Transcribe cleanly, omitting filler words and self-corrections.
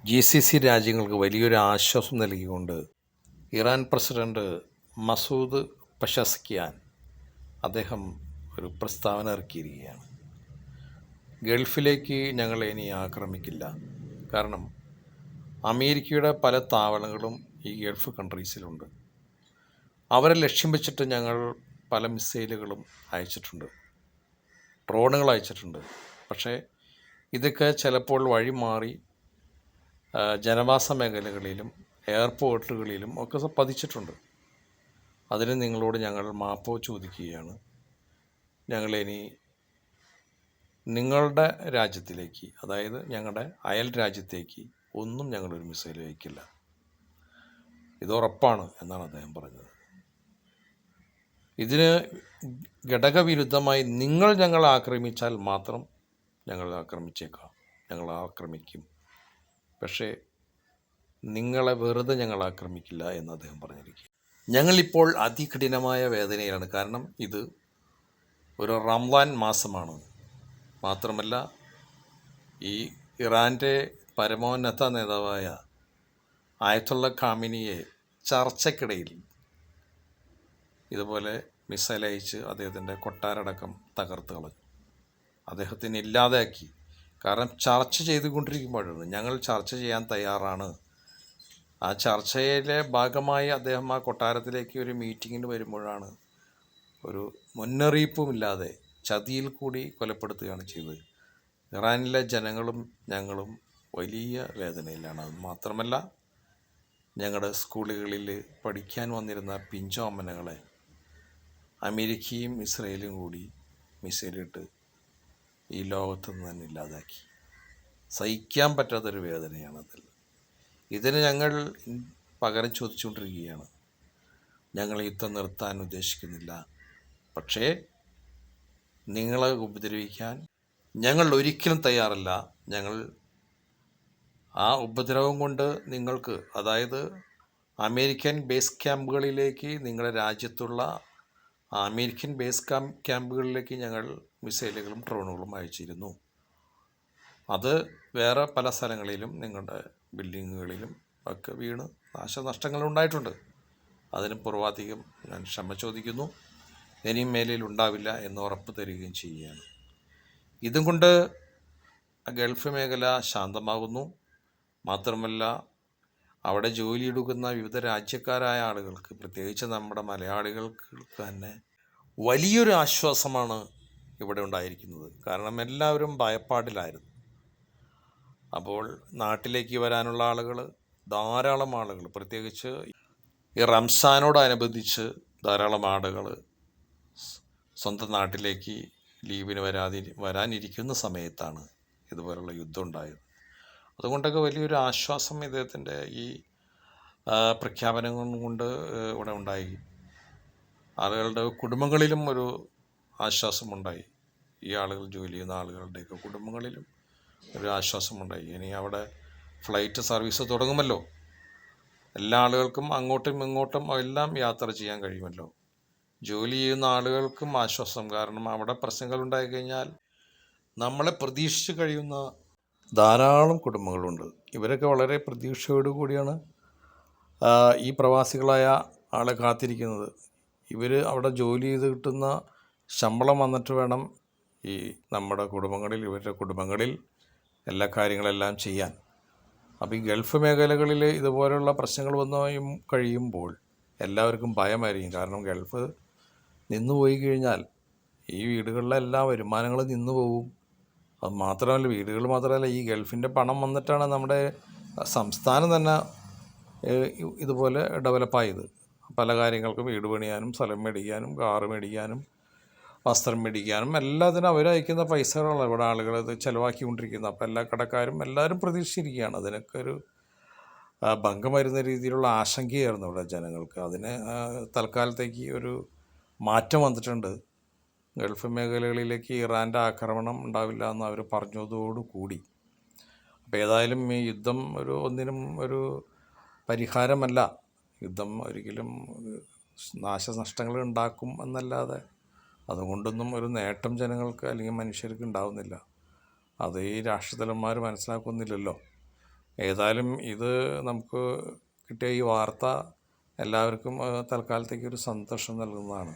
GCC രാജ്യങ്ങൾക്ക് വലിയൊരു ആശ്വാസം നൽകിക്കൊണ്ട് ഇറാൻ പ്രസിഡന്റ് മസൂദ് പെസഷ്കിയാൻ അദ്ദേഹം ഒരു പ്രസ്താവന ഇറക്കിയിരിക്കുകയാണ്. ഗൾഫിലേക്ക് ഞങ്ങൾ ഇനി ആക്രമിക്കില്ല. കാരണം അമേരിക്കയുടെ പല താവളങ്ങളും ഈ ഗൾഫ് കൺട്രീസിലുണ്ട്. അവരെ ലക്ഷ്യം വെച്ചിട്ട് ഞങ്ങൾ പല മിസൈലുകളും അയച്ചിട്ടുണ്ട്, ഡ്രോണുകൾ അയച്ചിട്ടുണ്ട്. പക്ഷേ ഇതൊക്കെ ചിലപ്പോൾ വഴിമാറി ജനവാസ മേഖലകളിലും എയർപോർട്ടുകളിലും ഒക്കെ പതിച്ചിട്ടുണ്ട്. അതിന് നിങ്ങളോട് ഞങ്ങൾ മാപ്പ് ചോദിക്കുകയാണ്. ഞങ്ങളിനി നിങ്ങളുടെ രാജ്യത്തിലേക്ക്, അതായത് ഞങ്ങളുടെ അയൽ രാജ്യത്തേക്ക് ഒന്നും ഞങ്ങളൊരു മിസൈൽ അയക്കില്ല. ഇത് ഉറപ്പാണ് എന്നാണ് അദ്ദേഹം പറഞ്ഞത്. ഇതിന് ഘടകവിരുദ്ധമായി നിങ്ങൾ ഞങ്ങളെ ആക്രമിച്ചാൽ മാത്രം ഞങ്ങൾ ആക്രമിച്ചേക്കാം, ഞങ്ങൾ ആക്രമിക്കും. പക്ഷേ നിങ്ങളെ വെറുതെ ഞങ്ങൾ ആക്രമിക്കില്ല എന്ന് അദ്ദേഹം പറഞ്ഞിരിക്കുക. ഞങ്ങളിപ്പോൾ അതികഠിനമായ വേദനയിലാണ്. കാരണം ഇത് ഒരു റംസാൻ മാസമാണ്. മാത്രമല്ല ഈ ഇറാൻ്റെ പരമോന്നത നേതാവായ ആയത്തുള്ള ഖാമിനിയെ ചർച്ചയ്ക്കിടയിൽ ഇതുപോലെ മിസൈൽ അയച്ച് അദ്ദേഹത്തിൻ്റെ കൊട്ടാരടക്കം തകർത്ത് കളഞ്ഞു, അദ്ദേഹത്തിനെ ഇല്ലാതാക്കി. കാരണം ചർച്ച ചെയ്തുകൊണ്ടിരിക്കുമ്പോഴാണ്, ഞങ്ങൾ ചർച്ച ചെയ്യാൻ തയ്യാറാണ്. ആ ചർച്ചയിലെ ഭാഗമായി അദ്ദേഹം ആ കൊട്ടാരത്തിലേക്ക് ഒരു മീറ്റിങ്ങിന് വരുമ്പോഴാണ് ഒരു മുന്നറിയിപ്പുമില്ലാതെ ചതിയിൽ കൂടി കൊലപ്പെടുത്തുകയാണ് ചെയ്തത്. ഇറാനിലെ ജനങ്ങളും ഞങ്ങളും വലിയ വേദനയിലാണ്. അത് മാത്രമല്ല, ഞങ്ങളുടെ സ്കൂളുകളിൽ പഠിക്കാൻ വന്നിരുന്ന പിഞ്ചോമനകളെ അമേരിക്കയും ഇസ്രയേലും കൂടി മിസൈലിട്ട് ഈ ലോകത്തു നിന്ന് തന്നെ ഇല്ലാതാക്കി. സഹിക്കാൻ പറ്റാത്തൊരു വേദനയാണതിൽ. ഇതിന് ഞങ്ങൾ പകരം ചോദിച്ചുകൊണ്ടിരിക്കുകയാണ്. ഞങ്ങൾ യുദ്ധം നിർത്താൻ ഉദ്ദേശിക്കുന്നില്ല. പക്ഷേ നിങ്ങളെ ഉപദ്രവിക്കാൻ ഞങ്ങൾ ഒരിക്കലും തയ്യാറല്ല. ഞങ്ങൾ ആ ഉപദ്രവം കൊണ്ട് നിങ്ങൾക്ക്, അതായത് അമേരിക്കൻ ബേസ് ക്യാമ്പുകളിലേക്ക്, നിങ്ങളുടെ രാജ്യത്തുള്ള അമേരിക്കൻ ബേസ് ക്യാമ്പുകളിലേക്ക് ഞങ്ങൾ മിസൈലുകളും ഡ്രോണുകളും അയച്ചിരുന്നു. അത് വേറെ പല സ്ഥലങ്ങളിലും നിങ്ങളുടെ ബിൽഡിങ്ങുകളിലും ഒക്കെ വീണ് നാശനഷ്ടങ്ങളുണ്ടായിട്ടുണ്ട്. അതിന് പൂർവാധികം ഞാൻ ക്ഷമ ചോദിക്കുന്നു. ഇനിയും മേലിൽ ഉണ്ടാവില്ല എന്ന് ഉറപ്പ് തരികയും ചെയ്യുകയാണ്. ഇതും കൊണ്ട് ഗൾഫ് മേഖല ശാന്തമാകുന്നു. മാത്രമല്ല, അവിടെ ജോലിയെടുക്കുന്ന വിവിധ രാജ്യക്കാരായ ആളുകൾക്ക്, പ്രത്യേകിച്ച് നമ്മുടെ മലയാളികൾക്ക് തന്നെ വലിയൊരു ആശ്വാസമാണ് ഇവിടെ ഉണ്ടായിരിക്കുന്നത്. കാരണം എല്ലാവരും ഭയപ്പാടിലായിരുന്നു. അപ്പോൾ നാട്ടിലേക്ക് വരാനുള്ള ആളുകൾ, ധാരാളം ആളുകൾ, പ്രത്യേകിച്ച് ഈ റംസാനോടനുബന്ധിച്ച് ധാരാളം ആളുകൾ സ്വന്തം നാട്ടിലേക്ക് ലീവിന് വരാനിരിക്കുന്ന സമയത്താണ് ഇതുപോലുള്ള യുദ്ധം ഉണ്ടായത്. അതുകൊണ്ടൊക്കെ വലിയൊരു ആശ്വാസം ഇദ്ദേഹത്തിൻ്റെ ഈ പ്രഖ്യാപനങ്ങൾ കൊണ്ട് ഇവിടെ ഉണ്ടായി. ആളുകളുടെ കുടുംബങ്ങളിലും ഒരു ആശ്വാസമുണ്ടായി. ഈ ആളുകൾ ജോലി ചെയ്യുന്ന ആളുകളുടെയൊക്കെ കുടുംബങ്ങളിലും ഒരു ആശ്വാസമുണ്ടായി. ഇനി അവിടെ ഫ്ലൈറ്റ് സർവീസ് തുടങ്ങുമല്ലോ. എല്ലാ ആളുകൾക്കും അങ്ങോട്ടും ഇങ്ങോട്ടും എല്ലാം യാത്ര ചെയ്യാൻ കഴിയുമല്ലോ. ജോലി ചെയ്യുന്ന ആളുകൾക്കും ആശ്വാസം. കാരണം അവിടെ പ്രശ്നങ്ങൾ ഉണ്ടായിക്കഴിഞ്ഞാൽ നമ്മളെ പ്രതീക്ഷിച്ച് കഴിയുന്ന ധാരാളം കുടുംബങ്ങളുണ്ട്. ഇവരൊക്കെ വളരെ പ്രതീക്ഷയോടു കൂടിയാണ് ഈ പ്രവാസികളായ ആളെ കാത്തിരിക്കുന്നത്. ഇവർ അവിടെ ജോലി ചെയ്ത് കിട്ടുന്ന ശമ്പളം വന്നിട്ട് വേണം ഈ നമ്മുടെ കുടുംബങ്ങളിൽ, ഇവരുടെ കുടുംബങ്ങളിൽ എല്ലാ കാര്യങ്ങളെല്ലാം ചെയ്യാൻ. അപ്പോൾ ഈ ഗൾഫ് മേഖലകളിൽ ഇതുപോലുള്ള പ്രശ്നങ്ങൾ വന്നു കഴിയുമ്പോൾ എല്ലാവർക്കും ഭയമായിരിക്കും. കാരണം ഗൾഫ് നിന്നുപോയി കഴിഞ്ഞാൽ ഈ വീടുകളിലെ എല്ലാ വരുമാനങ്ങളും നിന്നു പോകും. അത് മാത്രമല്ല, വീടുകൾ മാത്രമല്ല, ഈ ഗൾഫിൻ്റെ പണം വന്നിട്ടാണ് നമ്മുടെ സംസ്ഥാനം തന്നെ ഇതുപോലെ ഡെവലപ്പായത്. പല കാര്യങ്ങൾക്കും, വീട് പണിയാനും, സ്ഥലം മേടിക്കാനും, കാറ് മേടിക്കാനും, വസ്ത്രം മേടിക്കാനും എല്ലാത്തിനും അവരയക്കുന്ന പൈസകളാണ് ഇവിടെ ആളുകൾ ഇത് ചിലവാക്കിക്കൊണ്ടിരിക്കുന്നത്. അപ്പോൾ എല്ലാ കടക്കാരും എല്ലാവരും പ്രതീക്ഷിച്ചിരിക്കുകയാണ്. അതിനൊക്കെ ഒരു ഭംഗം വരുന്ന രീതിയിലുള്ള ആശങ്കയായിരുന്നു ഇവിടെ ജനങ്ങൾക്ക്. അതിന് തൽക്കാലത്തേക്ക് ഒരു മാറ്റം വന്നിട്ടുണ്ട്. ഗൾഫ് മേഖലകളിലേക്ക് ഇറാൻ്റെ ആക്രമണം ഉണ്ടാവില്ല എന്ന് അവർ പറഞ്ഞതോടുകൂടി. അപ്പോൾ ഏതായാലും ഈ യുദ്ധം ഒന്നിനും ഒരു പരിഹാരമല്ല. യുദ്ധം ഒരിക്കലും നാശനഷ്ടങ്ങൾ ഉണ്ടാക്കും എന്നല്ലാതെ അതുകൊണ്ടൊന്നും ഒരു നേട്ടം ജനങ്ങൾക്ക് അല്ലെങ്കിൽ മനുഷ്യർക്ക് ഉണ്ടാവുന്നില്ല. അത് ഈ രാഷ്ട്രതലന്മാർ മനസ്സിലാക്കുന്നില്ലല്ലോ. ഏതായാലും ഇത് നമുക്ക് കിട്ടിയ ഈ വാർത്ത എല്ലാവർക്കും തൽക്കാലത്തേക്ക് ഒരു സന്തോഷം നൽകുന്നതാണ്.